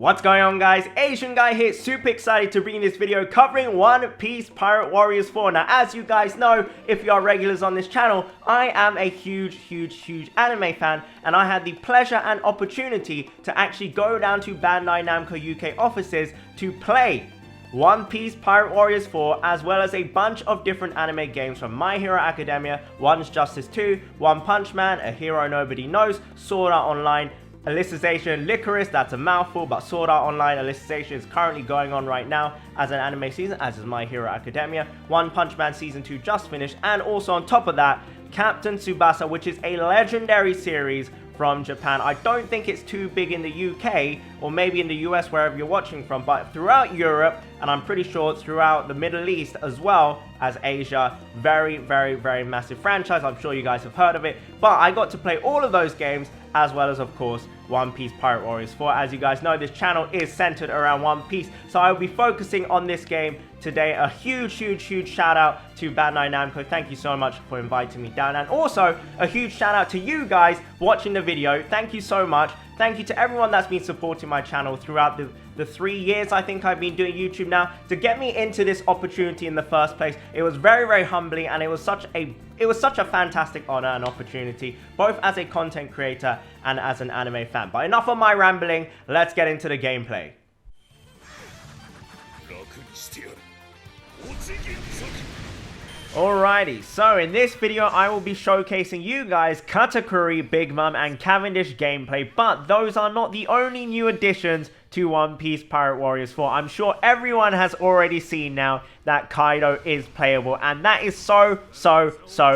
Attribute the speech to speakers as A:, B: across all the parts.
A: What's going on, guys? Asian Guy here, super excited to bring this video covering One Piece Pirate Warriors 4. Now, as you guys know, if you are regulars on this channel, I am a huge anime fan, and I had the pleasure and opportunity to actually go down to Bandai Namco UK offices to play One Piece Pirate Warriors 4, as well as a bunch of different anime games from My Hero Academia, One's Justice 2, One Punch Man, A Hero Nobody Knows, Sword Art Online, Alicization, Licorice, that's a mouthful, but Sword Art Online Alicization is currently going on right now as an anime season, as is My Hero Academia. One Punch Man Season 2 just finished, and also on top of that, Captain Tsubasa, which is a legendary series from Japan. I don't think it's too big in the UK, or maybe in the US, wherever you're watching from, but throughout Europe, and I'm pretty sure throughout the Middle East as well as Asia, very massive franchise. I'm sure you guys have heard of it, but I got to play all of those games, as well as, of course, One Piece Pirate Warriors 4. As you guys know, this channel is centered around One Piece, so I will be focusing on this game today. A huge shout out to Bandai Namco. Thank you so much for inviting me down, and also a huge shout out to you guys watching the video. Thank you so much. Thank you to everyone that's been supporting my channel throughout the 3 years I think I've been doing YouTube now. To get me into this opportunity in the first place, it was very humbling, and it was such a fantastic honor and opportunity, both as a content creator and as an anime fan. But enough of my rambling, let's get into the gameplay. Alrighty, so in this video I will be showcasing you guys Katakuri, Big Mom, and Cavendish gameplay, but those are not the only new additions to One Piece Pirate Warriors 4. I'm sure everyone has already seen now that Kaido is playable, and that is so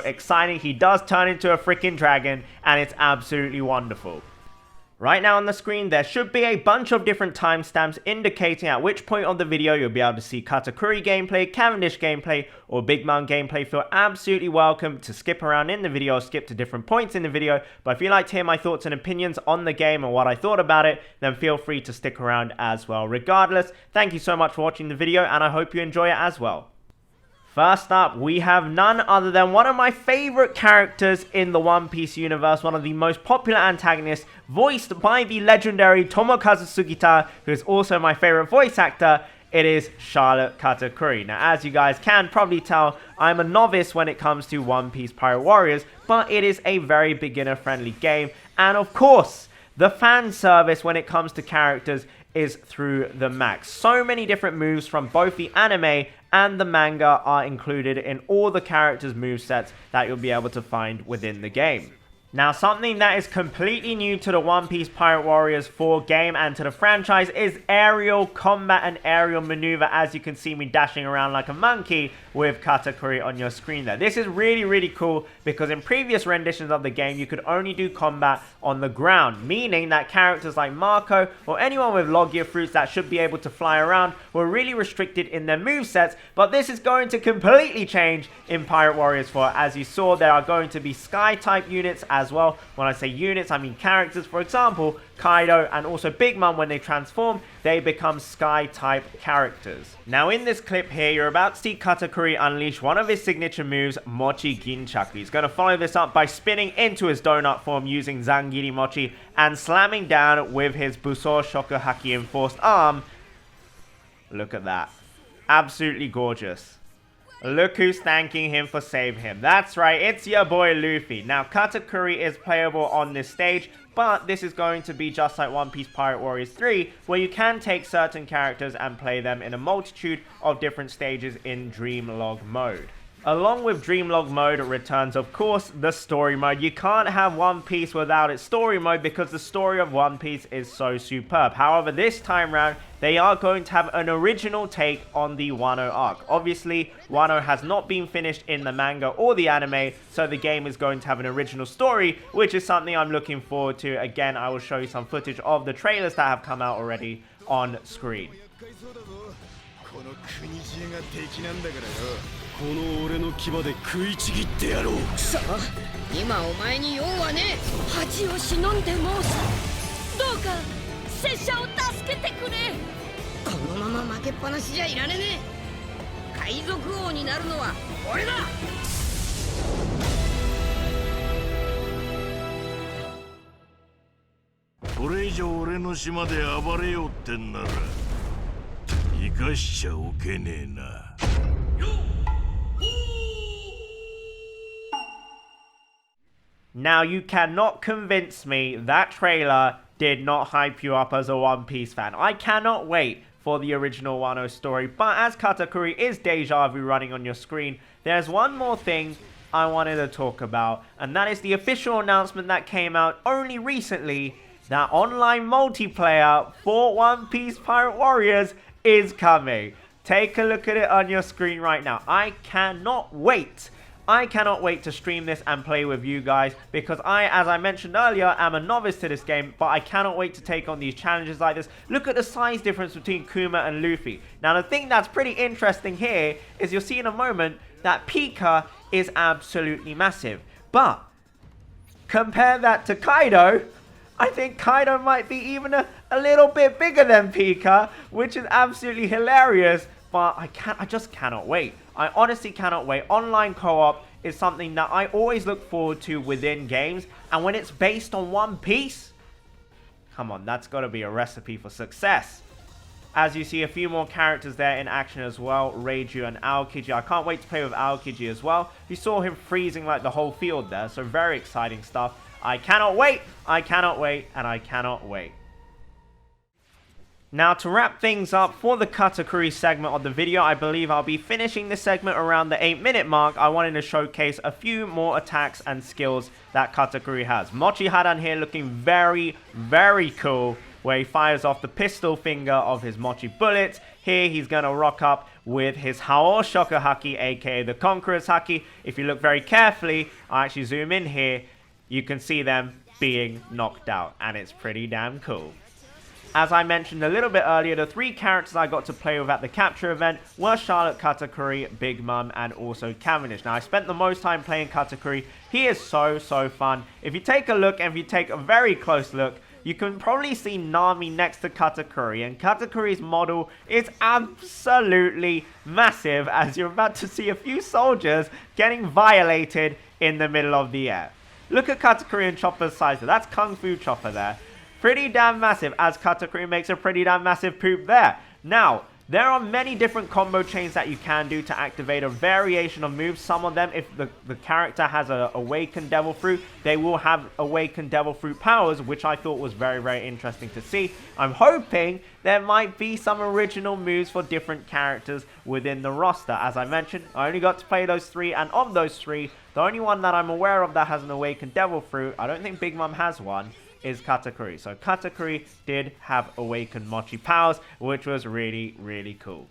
A: exciting. He does turn into a freaking dragon, and it's absolutely wonderful. Right now on the screen, there should be a bunch of different timestamps indicating at which point of the video you'll be able to see Katakuri gameplay, Cavendish gameplay, or Big Mom gameplay. Feel absolutely welcome to skip around in the video, or skip to different points in the video. But if you'd like to hear my thoughts and opinions on the game and what I thought about it, then feel free to stick around as well. Regardless, thank you so much for watching the video, and I hope you enjoy it as well. First up, we have none other than one of my favorite characters in the One Piece universe, one of the most popular antagonists, voiced by the legendary Tomokazu Sugita, who is also my favorite voice actor. It is Charlotte Katakuri. Now, as you guys can probably tell, I'm a novice when it comes to One Piece Pirate Warriors, but it is a very beginner-friendly game, and of course, the fan service when it comes to characters is through the max. So many different moves from both the anime and the manga are included in all the characters' movesets that you'll be able to find within the game. Now, something that is completely new to the One Piece Pirate Warriors 4 game and to the franchise is aerial combat and aerial maneuver, as you can see me dashing around like a monkey with Katakuri on your screen there. This is really cool, because in previous renditions of the game, you could only do combat on the ground, meaning that characters like Marco or anyone with Logia fruits that should be able to fly around were really restricted in their movesets, but this is going to completely change in Pirate Warriors 4. As you saw, there are going to be sky-type units as well. When I say units, I mean characters. For example, Kaido and also Big Mom, when they transform, they become sky-type characters. Now, in this clip here, you're about to see Katakuri unleash one of his signature moves, Mochi Ginchaku. He's going to follow this up by spinning into his donut form using Zangiri Mochi and slamming down with his Busou Shokuhaki enforced arm. Look at that. Absolutely gorgeous. Look who's thanking him for saving him. That's right, it's your boy Luffy. Now, Katakuri is playable on this stage, but this is going to be just like One Piece Pirate Warriors 3, where you can take certain characters and play them in a multitude of different stages in Dreamlog mode. Along with Dreamlog mode returns, of course, the story mode. You can't have One Piece without its story mode, because the story of One Piece is so superb. However, this time round, they are going to have an original take on the Wano arc. Obviously, Wano has not been finished in the manga or the anime, so the game is going to have an original story, which is something I'm looking forward to. Again, I will show you some footage of the trailers that have come out already on screen.
B: この俺の牙で食いちぎってやろう。さあ、今お前に用はねえ。恥を忍んで申す。どうか拙者を助けてくれ。このまま負けっぱなしじゃいられねえ。海賊王になるのは俺だ。
C: これ以上俺の島で暴れようってんなら生かしちゃおけねえな。
A: Now you cannot convince me that trailer did not hype you up as a One Piece fan. I cannot wait for the original Wano story, but as Katakuri is deja vu running on your screen, there's one more thing I wanted to talk about, and that is the official announcement that came out only recently that online multiplayer for One Piece Pirate Warriors is coming. Take a look at it on your screen right now. I cannot wait to stream this and play with you guys because as I mentioned earlier, am a novice to this game, but I cannot wait to take on these challenges like this. Look at the size difference between Kuma and Luffy. Now, the thing that's pretty interesting here is you'll see in a moment that Pika is absolutely massive. But compare that to Kaido, I think Kaido might be even a little bit bigger than Pika, which is absolutely hilarious. But I just cannot wait. I honestly cannot wait. Online co-op is something that I always look forward to within games. And when it's based on One Piece, come on, that's got to be a recipe for success. As you see a few more characters there in action as well. Reiju and Aokiji. I can't wait to play with Aokiji as well. You saw him freezing like the whole field there. So very exciting stuff. I cannot wait. I cannot wait. And I cannot wait. Now, to wrap things up for the Katakuri segment of the video, I believe I'll be finishing this segment around the 8-minute mark. I wanted to showcase a few more attacks and skills that Katakuri has. Mochi Hadan here looking very, very cool, where he fires off the pistol finger of his Mochi bullets. Here, he's going to rock up with his Hao Shoku Haki, aka the Conqueror's Haki. If you look very carefully, I actually zoom in here, you can see them being knocked out, and it's pretty damn cool. As I mentioned a little bit earlier, the 3 characters I got to play with at the capture event were Charlotte, Katakuri, Big Mom, and also Cavendish. Now, I spent the most time playing Katakuri. He is so fun. If you take a look, and if you take a very close look, you can probably see Nami next to Katakuri. And Katakuri's model is absolutely massive, as you're about to see a few soldiers getting violated in the middle of the air. Look at Katakuri and Chopper's size. That's Kung Fu Chopper there. Pretty damn massive, as Katakuri makes a pretty damn massive poop there. Now, there are many different combo chains that you can do to activate a variation of moves. Some of them, if the character has a Awakened Devil Fruit, they will have Awakened Devil Fruit powers, which I thought was very interesting to see. I'm hoping there might be some original moves for different characters within the roster. As I mentioned, I only got to play those 3, and of those 3, the only one that I'm aware of that has an Awakened Devil Fruit, I don't think Big Mom has one, is Katakuri. So Katakuri did have Awakened Mochi powers, which was really cool.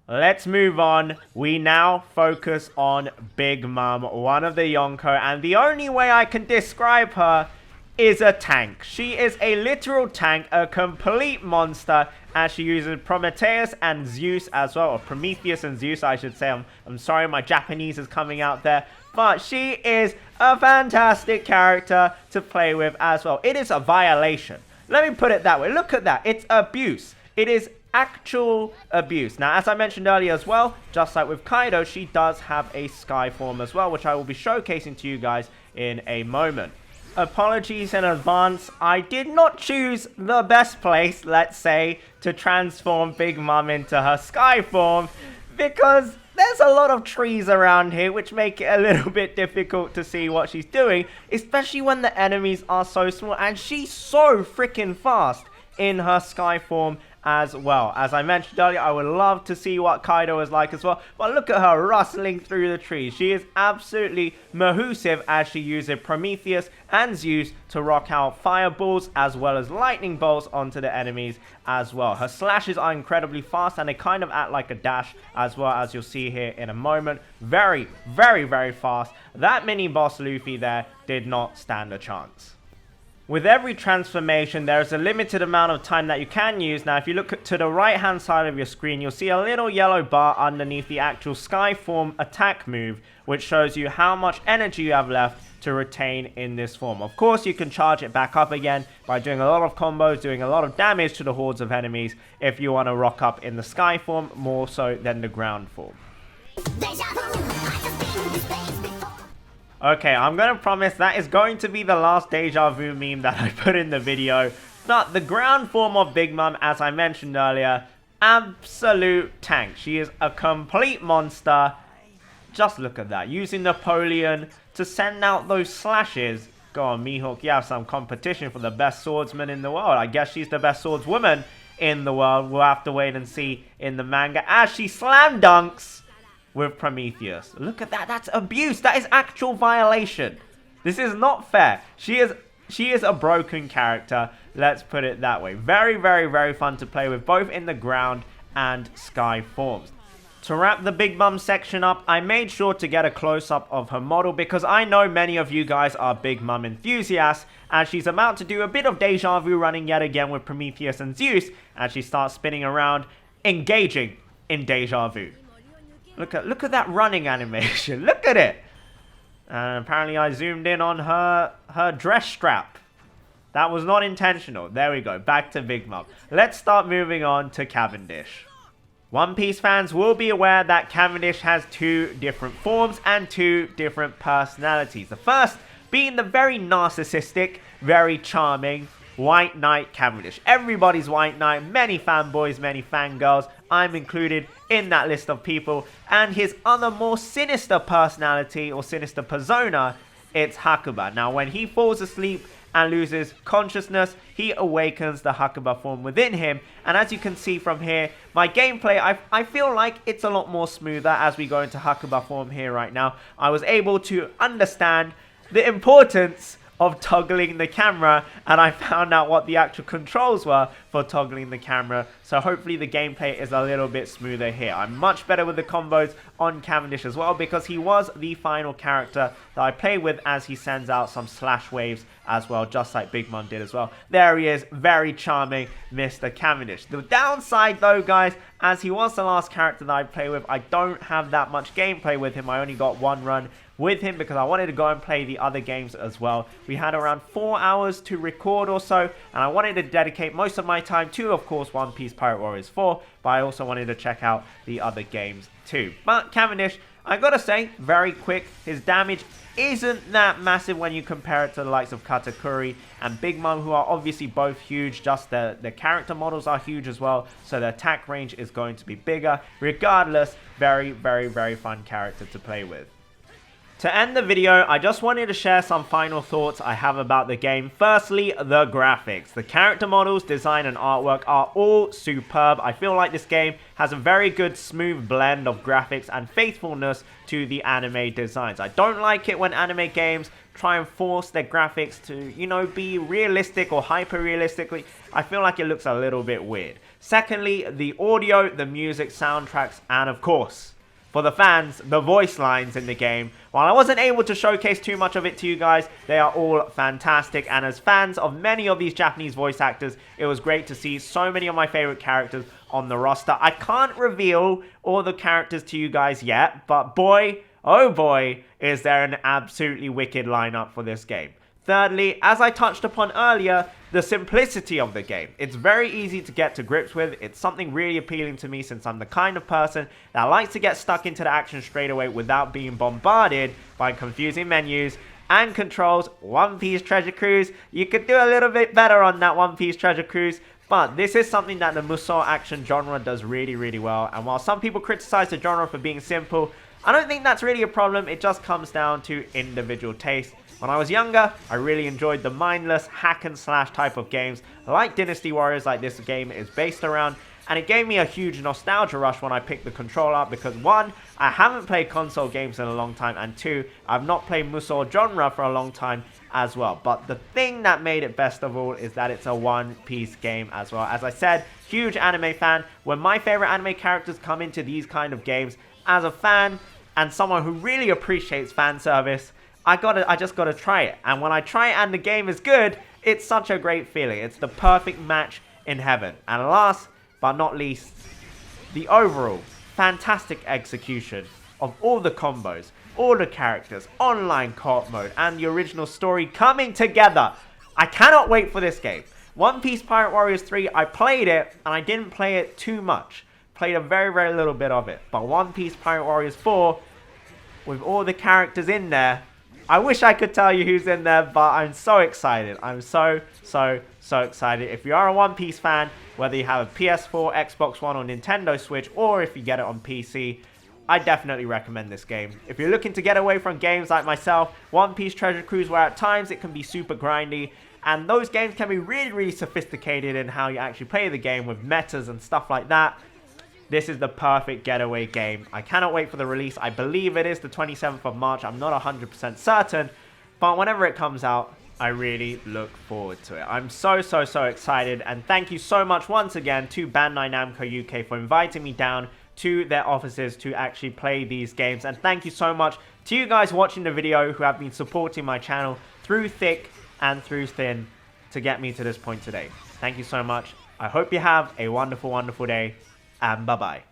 A: Let's move on. We now focus on Big Mom, one of the Yonko, and the only way I can describe her is a tank. She is a literal tank, a complete monster, as she uses Prometheus and Zeus as well, or Prometheus and Zeus, I should say. I'm sorry, my Japanese is coming out there. But she is a fantastic character to play with as well. It is a violation. Let me put it that way. Look at that. It's abuse. It is actual abuse. Now, as I mentioned earlier as well, just like with Kaido, she does have a sky form as well, which I will be showcasing to you guys in a moment. Apologies in advance. I did not choose the best place, let's say, to transform Big Mom into her sky form, because there's a lot of trees around here which make it a little bit difficult to see what she's doing, especially when the enemies are so small, and she's so freaking fast in her sky form as well. As I mentioned earlier, I would love to see what Kaido is like as well, but look at her rustling through the trees. She is absolutely mahoosive as she uses Prometheus and Zeus to rock out fireballs as well as lightning bolts onto the enemies as well. Her slashes are incredibly fast, and they kind of act like a dash as well, as you'll see here in a moment. Very fast. That mini boss Luffy there did not stand a chance. With every transformation, there is a limited amount of time that you can use. Now, if you look to the right-hand side of your screen, you'll see a little yellow bar underneath the actual Sky Form attack move, which shows you how much energy you have left to retain in this form. Of course, you can charge it back up again by doing a lot of combos, doing a lot of damage to the hordes of enemies if you want to rock up in the Sky Form more so than the ground form. Okay, I'm going to promise that is going to be the last deja vu meme that I put in the video. But the ground form of Big Mom, as I mentioned earlier, absolute tank. She is a complete monster. Just look at that. Using Napoleon to send out those slashes. Go on, Mihawk, you have some competition for the best swordsman in the world. I guess she's the best swordswoman in the world. We'll have to wait and see in the manga as she slam dunks with Prometheus. Look at that. That's abuse. That is actual violation. This is not fair. She is a broken character. Let's put it that way. Very, very, very fun to play with, both in the ground and sky forms. To wrap the Big Mom section up, I made sure to get a close-up of her model because I know many of you guys are Big Mom enthusiasts, as she's about to do a bit of deja vu running yet again with Prometheus and Zeus as she starts spinning around, engaging in deja vu. Look at that running animation. Look at it. And apparently I zoomed in on her dress strap. That was not intentional. There we go. Back to Big Mom. Let's start moving on to Cavendish. One Piece fans will be aware that Cavendish has two different forms and two different personalities. The first being the very narcissistic, very charming White Knight Cavendish. Everybody's White Knight, many fanboys, many fangirls. I'm included in that list of people. And his other more sinister personality or sinister persona, it's Hakuba. Now, when he falls asleep and loses consciousness, he awakens the Hakuba form within him. And as you can see from here, my gameplay, I feel like it's a lot more smoother as we go into Hakuba form here right now. I was able to understand the importance of toggling the camera, and I found out what the actual controls were for toggling the camera, so hopefully the gameplay is a little bit smoother here. I'm much better with the combos on Cavendish as well, because he was the final character that I play with as he sends out some slash waves as well, just like Big Mom did as well. There he is, very charming Mr. Cavendish. The downside though, guys, as he was the last character that I play with, I don't have that much gameplay with him. I only got one run with him because I wanted to go and play the other games as well. We had around 4 hours to record or so, and I wanted to dedicate most of my time to, of course, One Piece Pirate Warriors 4, but I also wanted to check out the other games too. But Cavendish, I gotta say, very quick. His damage isn't that massive when you compare it to the likes of Katakuri and Big Mom, who are obviously both huge. Just the character models are huge as well, so the attack range is going to be bigger. Regardless, very, very, very fun character to play with. To end the video, I just wanted to share some final thoughts I have about the game. Firstly, the graphics. The character models, design and artwork are all superb. I feel like this game has a very good smooth blend of graphics and faithfulness to the anime designs. I don't like it when anime games try and force their graphics to, you know, be realistic or hyper-realistically. I feel like it looks a little bit weird. Secondly, the audio, the music, soundtracks, and of course, for the fans, the voice lines in the game. While I wasn't able to showcase too much of it to you guys, they are all fantastic. And as fans of many of these Japanese voice actors, it was great to see so many of my favorite characters on the roster. I can't reveal all the characters to you guys yet, but boy, oh boy, is there an absolutely wicked lineup for this game. Thirdly, as I touched upon earlier, the simplicity of the game. It's very easy to get to grips with. It's something really appealing to me since I'm the kind of person that likes to get stuck into the action straight away without being bombarded by confusing menus and controls. One Piece Treasure Cruise, you could do a little bit better on that One Piece Treasure Cruise, but this is something that the Musou action genre does really, really well. And while some people criticize the genre for being simple, I don't think that's really a problem. It just comes down to individual taste. When I was younger, I really enjoyed the mindless hack and slash type of games like Dynasty Warriors, like this game is based around, and it gave me a huge nostalgia rush when I picked the controller up because one, I haven't played console games in a long time, and two, I've not played Musou genre for a long time as well. But the thing that made it best of all is that it's a One Piece game as well. As I said, huge anime fan. When my favorite anime characters come into these kind of games, as a fan and someone who really appreciates fan service, I just gotta try it. And when I try it and the game is good, it's such a great feeling. It's the perfect match in heaven. And last but not least, the overall fantastic execution of all the combos, all the characters, online co-op mode, and the original story coming together. I cannot wait for this game. One Piece Pirate Warriors 3, I played it, and I didn't play it too much. Played a very, very little bit of it. But One Piece Pirate Warriors 4, with all the characters in there, I wish I could tell you who's in there, but I'm so excited. I'm so excited. If you are a One Piece fan, whether you have a PS4, Xbox One, or Nintendo Switch, or if you get it on PC, I definitely recommend this game. If you're looking to get away from games like myself, One Piece Treasure Cruise, where at times it can be super grindy, and those games can be really sophisticated in how you actually play the game with metas and stuff like that, this is the perfect getaway game. I cannot wait for the release. I believe it is the 27th of March. I'm not 100% certain, but whenever it comes out, I really look forward to it. I'm so excited, and thank you so much once again to Bandai Namco UK for inviting me down to their offices to actually play these games. And thank you so much to you guys watching the video who have been supporting my channel through thick and through thin to get me to this point today. Thank you so much. I hope you have a wonderful day, and bye-bye.